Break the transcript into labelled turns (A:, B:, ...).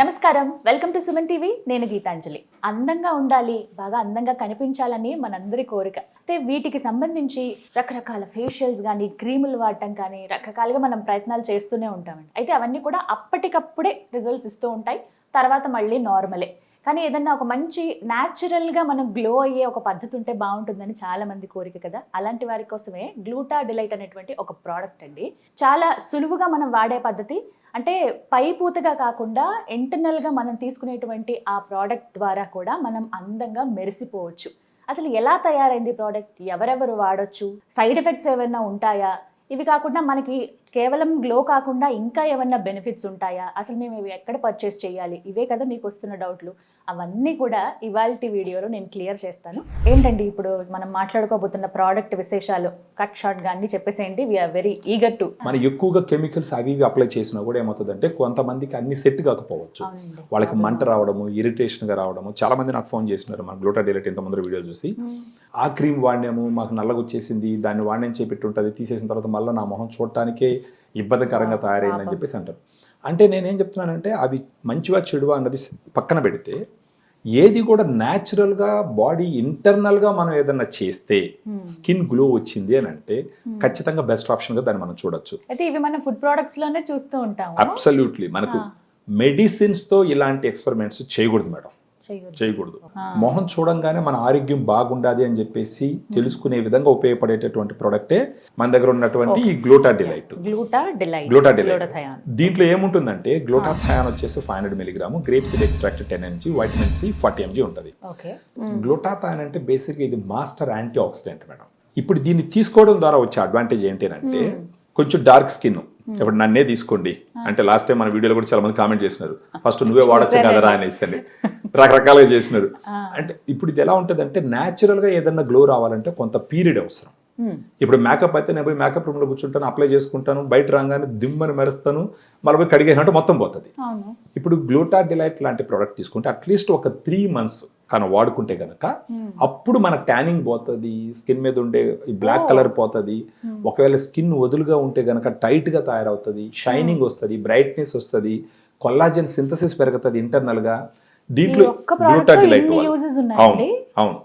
A: నమస్కారం, welcome to Suman TV. నేను గీతాంజలి. అందంగా ఉండాలి, బాగా అందంగా కనిపించాలని మనందరి కోరిక. అయితే వీటికి సంబంధించి రకరకాల ఫేషియల్స్ కానీ, క్రీములు వాడటం కానీ, రకరకాలుగా మనం ప్రయత్నాలు చేస్తూనే ఉంటామండి. అయితే అవన్నీ కూడా అప్పటికప్పుడే రిజల్ట్స్ ఇస్తూ ఉంటాయి, తర్వాత మళ్ళీ నార్మలే. కానీ ఏదన్నా ఒక మంచి న్యాచురల్గా మనం గ్లో అయ్యే ఒక పద్ధతి ఉంటే బాగుంటుందని చాలా మంది కోరిక కదా. అలాంటి వారి కోసమే గ్లూటా డిలైట్ అనేటువంటి ఒక ప్రోడక్ట్ అండి. చాలా సులువుగా మనం వాడే పద్ధతి. అంటే పై పూతగా కాకుండా ఇంటర్నల్గా మనం తీసుకునేటువంటి ఆ ప్రోడక్ట్ ద్వారా కూడా మనం అందంగా మెరిసిపోవచ్చు. అసలు ఎలా తయారైంది ప్రోడక్ట్, ఎవరెవరు వాడొచ్చు, సైడ్ ఎఫెక్ట్స్ ఏమైనా ఉంటాయా, ఇవి కాకుండా మనకి కేవలం గ్లో కాకుండా ఇంకా ఏమన్నా బెనిఫిట్స్ ఉంటాయా, అసలు మేము ఇవి ఎక్కడ పర్చేస్ చేయాలి, ఇవే కదా మీకు వస్తున్న డౌట్లు. అవన్నీ కూడా ఇవాల్టి వీడియోలో నేను క్లియర్ చేస్తాను. ఏంటండి ఇప్పుడు మనం మాట్లాడుకోబోతున్న ప్రోడక్ట్ విశేషాలు కట్ షార్ట్గా అన్ని చెప్పేసేయండి. We're very eager to.
B: మనం ఎక్కువగా కెమికల్స్ అవి ఇవి అప్లై చేసినా కూడా ఏమవుతుందంటే కొంతమందికి అన్ని సెట్ కాకపోవచ్చు. వాళ్ళకి మంట రావడము, ఇరిటేషన్గా రావడము. చాలా మంది నాకు ఫోన్ చేసినారు, మన గ్లూటా డిలైట్ ఇంత ముందు వీడియో చూసి ఆ క్రీమ్ వాడినాము, మాకు నల్లగా వచ్చేసింది, దాన్ని వాడిని చేపెట్టి ఉంటుంది, తీసేసిన తర్వాత మళ్ళీ నా మొహం చూడటానికే ఇబ్బందికరంగా తయారైందని చెప్పేసి అంటారు. అంటే నేనేం చెప్తున్నానంటే అవి మంచివా చెడువా అన్నది పక్కన పెడితే, ఏది కూడా న్యాచురల్గా బాడీ ఇంటర్నల్గా మనం ఏదన్నా చేస్తే స్కిన్ గ్లో వచ్చింది అని అంటే ఖచ్చితంగా బెస్ట్ ఆప్షన్గా దాన్ని మనం చూడొచ్చు.
A: అయితే ఇవి మనం ఫుడ్ ప్రోడక్ట్స్ లోనే చూస్తూ ఉంటాం.
B: అబ్సల్యూట్లీ. మనకు మెడిసిన్స్తో ఇలాంటి ఎక్స్పెరిమెంట్స్ చేయకూడదు మేడం, చేయకూడదు. మొహం చూడంగానే మన ఆరోగ్యం బాగుండాలి అని చెప్పేసి తెలుసుకునే విధంగా ఉపయోగపడేటటువంటి ప్రోడక్టే మన దగ్గర ఉన్నటువంటి ఈ గ్లూటా డిలైట్. గ్లూటా డిలైట్ దీంట్లో ఏముంటుందంటే గ్లూటాథయాన్ వచ్చేసి 500 mg, grape seed extract 10 mg, vitamin C 40 mg ఉంటుంది. గ్లూటాథయాన్ అంటే బేసిక్గా ఇది మాస్టర్ యాంటీ ఆక్సిడెంట్ మేడం. ఇప్పుడు దీన్ని తీసుకోవడం ద్వారా వచ్చే అడ్వాంటేజ్ ఏంటి అంటే, కొంచెం డార్క్ స్కిన్, ఇప్పుడు నన్నే తీసుకోండి అంటే లాస్ట్ టైం మన వీడియోలో కూడా చాలా మంది కామెంట్ చేసినారు, ఫస్ట్ నువ్వే వాడచ్చు కదరా అనేసి రకరకాలుగా చేసినారు. అంటే ఇప్పుడు ఇది ఎలా ఉంటుంది అంటే, న్యాచురల్ గా ఏదన్నా గ్లో రావాలంటే కొంత పీరియడ్ అవసరం. ఇప్పుడు మేకప్ అయితే నేను పోయి మేకప్ రూమ్ లో కూర్చుంటాను, అప్లై చేసుకుంటాను, బయట రాగానే దిమ్మని మెరుస్తాను, మళ్ళీ పోయి కడిగేసినట్టు మొత్తం పోతుంది. ఇప్పుడు గ్లూటా డిలైట్ లాంటి ప్రోడక్ట్ తీసుకుంటే అట్లీస్ట్ ఒక 3 months కానీ వాడుకుంటే గనక అప్పుడు మన ట్యానింగ్ పోతుంది, స్కిన్ మీద ఉండే ఈ బ్లాక్ కలర్ పోతుంది. ఒకవేళ స్కిన్ వదులుగా ఉంటే గనక టైట్ గా తయారవుతుంది, షైనింగ్ వస్తుంది, బ్రైట్నెస్ వస్తుంది, కొల్లాజెన్ సింథసిస్ పెరుగుతుంది ఇంటర్నల్ గా. దీంట్లో గ్లూటా డిలైట్ అవును అవును